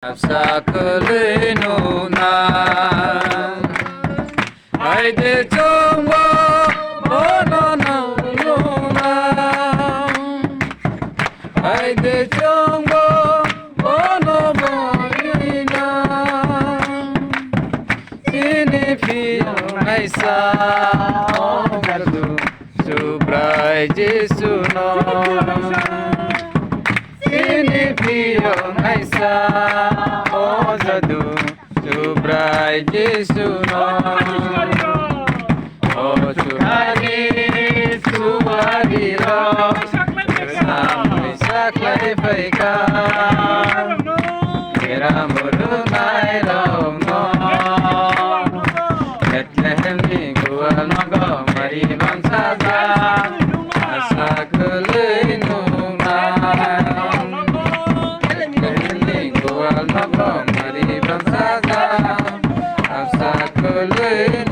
Absakului nuna Haide chombo bono nuna Haide chombo bono boina Sini piyo naisa Ogardu Subrai Jesu no Sini piyo naisa Ozadu Subrai Jesu no O Tuhani Subhadi lo Sampai saklai faika Kira muru nai long no Bethlehem ni gual mago mari bangsa sa Asa kelinu Mari bangsa, absa kulun